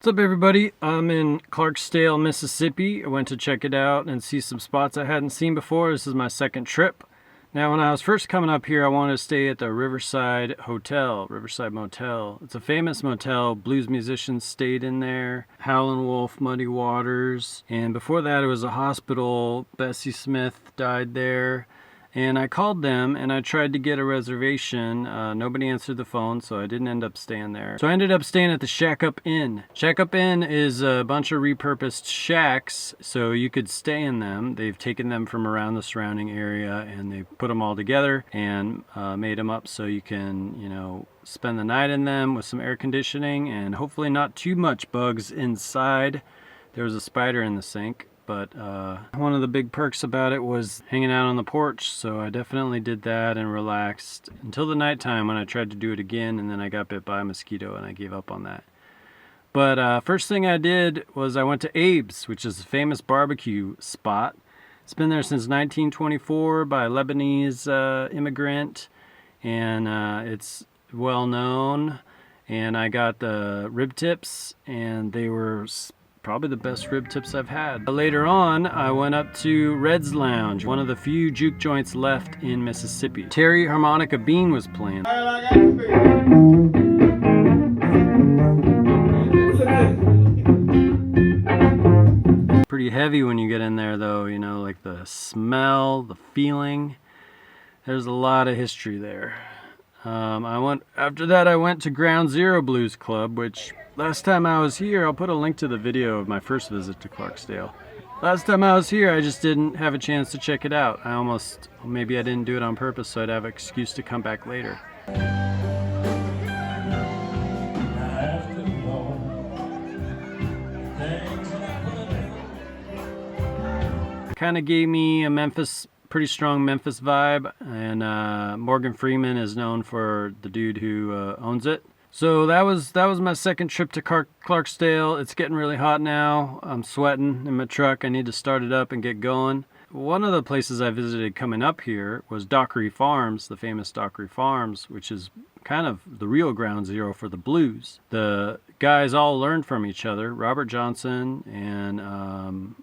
What's up, everybody? I'm in Clarksdale, Mississippi. I went to check it out and see some spots I hadn't seen before. This is my second trip. Now, when I was first coming up here, I wanted to stay at the Riverside Motel. It's a famous motel. Blues musicians stayed in there. Howlin' Wolf, Muddy Waters. And before that, it was a hospital. Bessie Smith died there. And I called them and I tried to get a reservation. Nobody answered the phone, so I didn't end up staying there. So I ended up staying at the Shack Up Inn. Shack Up Inn is a bunch of repurposed shacks, so you could stay in them. They've taken them from around the surrounding area and they put them all together and made them up so you can, spend the night in them with some air conditioning and hopefully not too much bugs inside. There was a spider in the sink. But one of the big perks about it was hanging out on the porch, so I definitely did that and relaxed until the nighttime when I tried to do it again, and then I got bit by a mosquito and I gave up on that. But first thing I did was I went to Abe's, which is a famous barbecue spot. It's been there since 1924 by a Lebanese immigrant, and it's well known. And I got the rib tips, and they were probably the best rib tips I've had. Later on, I went up to Red's Lounge, one of the few juke joints left in Mississippi. Terry Harmonica Bean was playing. Pretty heavy when you get in there though, like the smell, the feeling. There's a lot of history there. After that I went to Ground Zero Blues Club, which last time I was here, I'll put a link to the video of my first visit to Clarksdale. Last time I was here, I just didn't have a chance to check it out. Maybe I didn't do it on purpose, so I'd have an excuse to come back later. Kind of gave me a pretty strong Memphis vibe, and Morgan Freeman is known for the dude who owns it. So that was my second trip to Clarksdale. It's getting really hot now. I'm sweating in my truck. I need to start it up and get going. One of the places I visited coming up here was Dockery Farms, the famous Dockery Farms, which is kind of the real ground zero for the blues. The guys all learned from each other, Robert Johnson and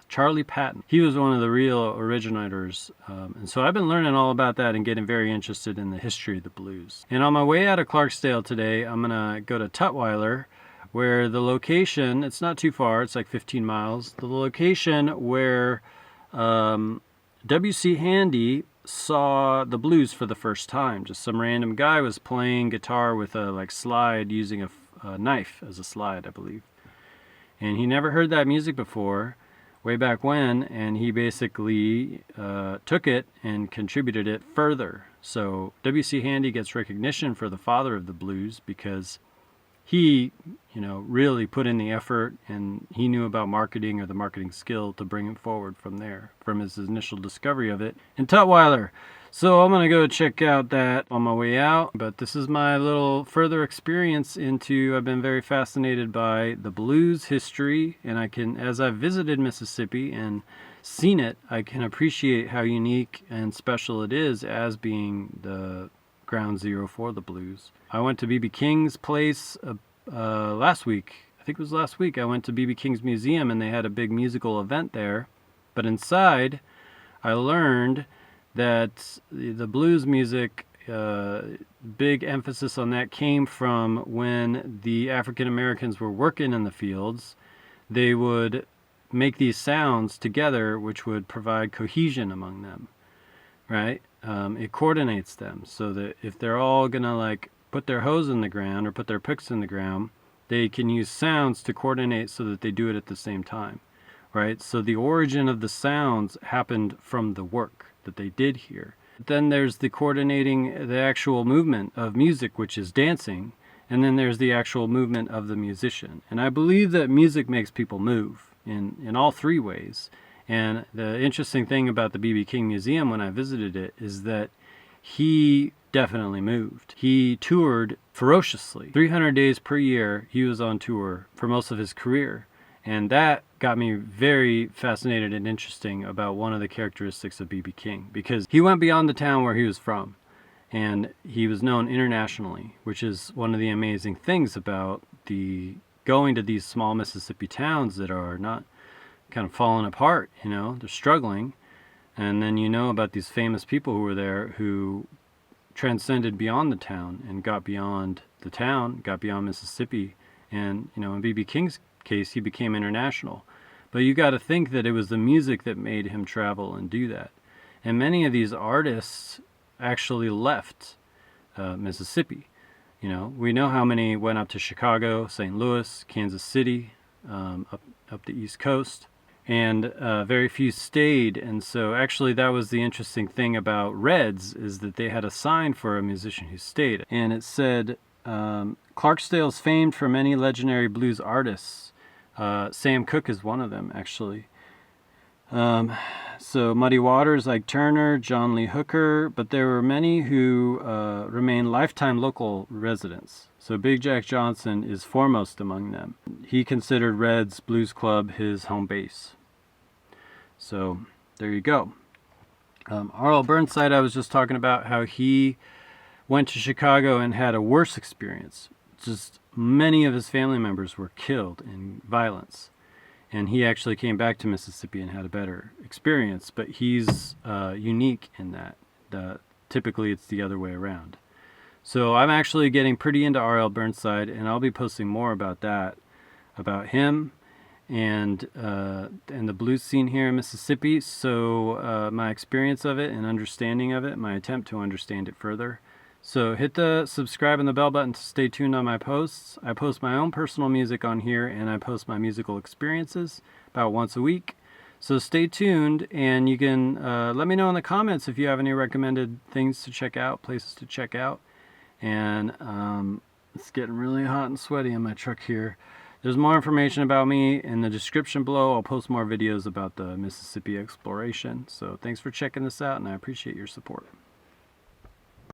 Charlie Patton. He was one of the real originators. And so I've been learning all about that and getting very interested in the history of the blues. And on my way out of Clarksdale today, I'm going to go to Tutwiler, where the location, it's not too far, it's like 15 miles. The location where W.C. Handy saw the blues for the first time. Just some random guy was playing guitar with a slide, using a knife as a slide, I believe. And he never heard that music before, way back when, and he basically took it and contributed it further. So W.C. Handy gets recognition for the father of the blues because he, really put in the effort, and he knew about marketing, or the marketing skill, to bring it forward from there, from his initial discovery of it in Tutwiler. So I'm going to go check out that on my way out. But this is my little further experience I've been very fascinated by the blues history, and as I've visited Mississippi and seen it, I can appreciate how unique and special it is as being the ground zero for the blues. I went to B.B. King's place last week. I think it was last week. I went to B.B. King's museum and they had a big musical event there. But inside, I learned that the blues music, big emphasis on that came from when the African Americans were working in the fields. They would make these sounds together, which would provide cohesion among them, right? It coordinates them so that if they're all gonna put their hoes in the ground or put their picks in the ground, they can use sounds to coordinate so that they do it at the same time, right? So the origin of the sounds happened from the work that they did here. Then there's the coordinating the actual movement of music, which is dancing, and then there's the actual movement of the musician. And I believe that music makes people move in all three ways. And the interesting thing about the B.B. King Museum when I visited it is that he definitely moved. He toured ferociously. 300 days per year he was on tour for most of his career. And that got me very fascinated and interesting about one of the characteristics of B.B. King, because he went beyond the town where he was from, and he was known internationally, which is one of the amazing things about the going to these small Mississippi towns that are not kind of falling apart, they're struggling. And then about these famous people who were there who transcended beyond the town and got beyond the town, got beyond Mississippi. And, in B.B. King's case, he became international. But you got to think that it was the music that made him travel and do that. And many of these artists actually left Mississippi. We know how many went up to Chicago, St. Louis, Kansas City, up the East Coast. And very few stayed. And so actually that was the interesting thing about Reds, is that they had a sign for a musician who stayed. And it said, Clarksdale is famed for many legendary blues artists. Sam Cooke is one of them, actually. So Muddy Waters, Ike Turner, John Lee Hooker, but there were many who remained lifetime local residents. So Big Jack Johnson is foremost among them. He considered Red's Blues Club his home base. So there you go. R.L. Burnside, I was just talking about how he went to Chicago and had a worse experience. Just many of his family members were killed in violence. And he actually came back to Mississippi and had a better experience. But he's unique in that. Typically it's the other way around. So I'm actually getting pretty into R.L. Burnside, and I'll be posting more about that, about him and the blues scene here in Mississippi. So my experience of it and understanding of it, my attempt to understand it further. So hit the subscribe and the bell button to stay tuned on my posts. I post my own personal music on here, and I post my musical experiences about once a week. So stay tuned, and you can let me know in the comments if you have any recommended things to check out, places to check out. And it's getting really hot and sweaty in my truck here. There's more information about me in the description below. I'll post more videos about the Mississippi exploration. So thanks for checking this out, and I appreciate your support.